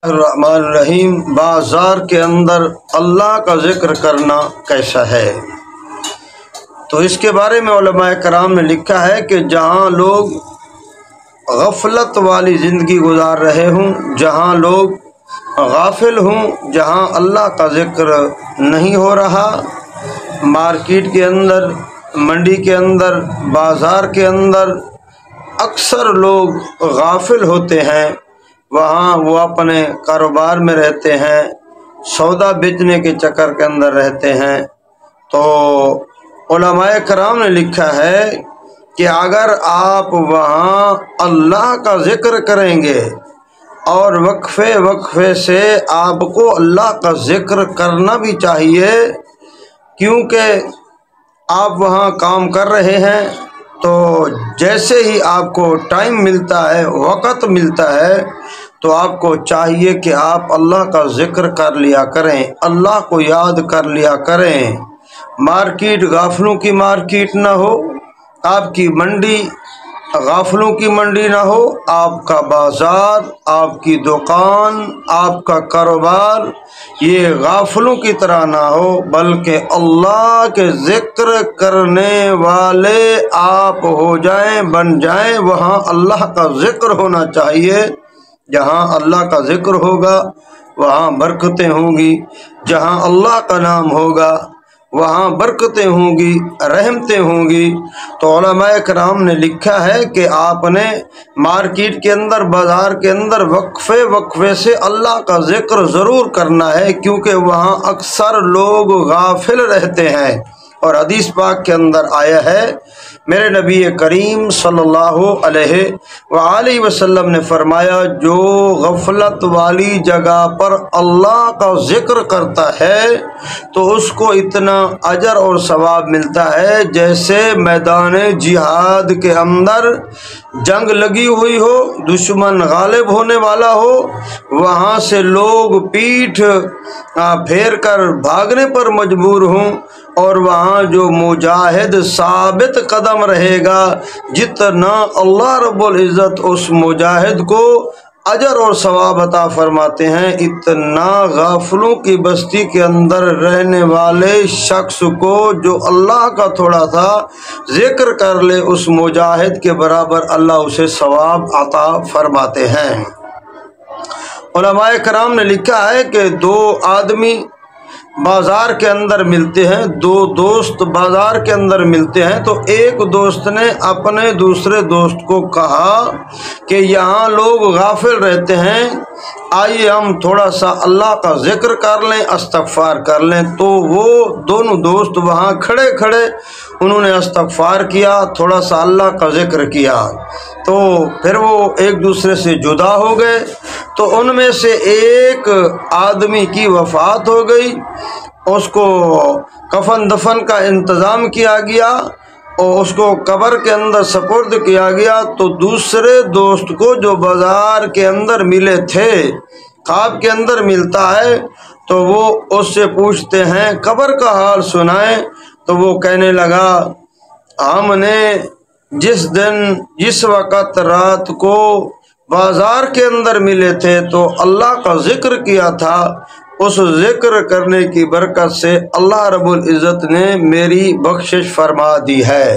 الرحمن الرحیم۔ بازار کے اندر اللہ کا ذکر کرنا کیسا ہے؟ تو اس کے بارے میں علماء کرام نے لکھا ہے کہ جہاں لوگ غفلت والی زندگی گزار رہے ہوں، جہاں لوگ غافل ہوں، جہاں اللہ کا ذکر نہیں ہو رہا، مارکیٹ کے اندر، منڈی کے اندر، بازار کے اندر اکثر لوگ غافل ہوتے ہیں، وہاں وہ اپنے کاروبار میں رہتے ہیں، سودا بیچنے کے چکر کے اندر رہتے ہیں، تو علماء کرام نے لکھا ہے کہ اگر آپ وہاں اللہ کا ذکر کریں گے اور وقفے وقفے سے آپ کو اللہ کا ذکر کرنا بھی چاہیے، کیونکہ آپ وہاں کام کر رہے ہیں تو جیسے ہی آپ کو ٹائم ملتا ہے، وقت ملتا ہے، تو آپ کو چاہیے کہ آپ اللہ کا ذکر کر لیا کریں، اللہ کو یاد کر لیا کریں۔ مارکیٹ غافلوں کی مارکیٹ نہ ہو، آپ کی منڈی غافلوں کی منڈی نہ ہو، آپ کا بازار، آپ کی دکان، آپ کا کاروبار یہ غافلوں کی طرح نہ ہو، بلکہ اللہ کے ذکر کرنے والے آپ ہو جائیں، بن جائیں۔ وہاں اللہ کا ذکر ہونا چاہیے۔ جہاں اللہ کا ذکر ہوگا وہاں برکتیں ہوں گی، جہاں اللہ کا نام ہوگا وہاں برکتیں ہوں گی، رحمتیں ہوں گی۔ تو علماء کرام نے لکھا ہے کہ آپ نے مارکیٹ کے اندر، بازار کے اندر وقفے وقفے سے اللہ کا ذکر ضرور کرنا ہے، کیونکہ وہاں اکثر لوگ غافل رہتے ہیں۔ اور حدیث پاک کے اندر آیا ہے، میرے نبی کریم صلی اللہ علیہ وآلہ وسلم نے فرمایا، جو غفلت والی جگہ پر اللہ کا ذکر کرتا ہے تو اس کو اتنا اجر اور ثواب ملتا ہے جیسے میدان جہاد کے اندر جنگ لگی ہوئی ہو، دشمن غالب ہونے والا ہو، وہاں سے لوگ پیٹھ پھیر کر بھاگنے پر مجبور ہوں، اور وہاں جو مجاہد ثابت قدم رہے گا، جتنا اللہ رب العزت اس مجاہد کو اجر اور ثواب عطا فرماتے ہیں، اتنا غافلوں کی بستی کے اندر رہنے والے شخص کو جو اللہ کا تھوڑا سا ذکر کر لے، اس مجاہد کے برابر اللہ اسے ثواب عطا فرماتے ہیں۔ علماء کرام نے لکھا ہے کہ دو آدمی بازار کے اندر ملتے ہیں، دو دوست بازار کے اندر ملتے ہیں، تو ایک دوست نے اپنے دوسرے دوست کو کہا کہ یہاں لوگ غافل رہتے ہیں، آئیے ہم تھوڑا سا اللہ کا ذکر کر لیں، استغفار کر لیں۔ تو وہ دونوں دوست وہاں کھڑے کھڑے انہوں نے استغفار کیا، تھوڑا سا اللہ کا ذکر کیا، تو پھر وہ ایک دوسرے سے جدا ہو گئے۔ تو ان میں سے ایک آدمی کی وفات ہو گئی، اس کو کفن دفن کا انتظام کیا گیا اور اس کو قبر کے اندر سپرد کیا گیا، تو دوسرے دوست کو جو بازار کے اندر ملے تھے، خواب کے اندر ملتا ہے، تو وہ اس سے پوچھتے ہیں قبر کا حال سنائیں، تو وہ کہنے لگا، ہم نے جس وقت رات کو بازار کے اندر ملے تھے تو اللہ کا ذکر کیا تھا، اس ذکر کرنے کی برکت سے اللہ رب العزت نے میری بخشش فرما دی ہے۔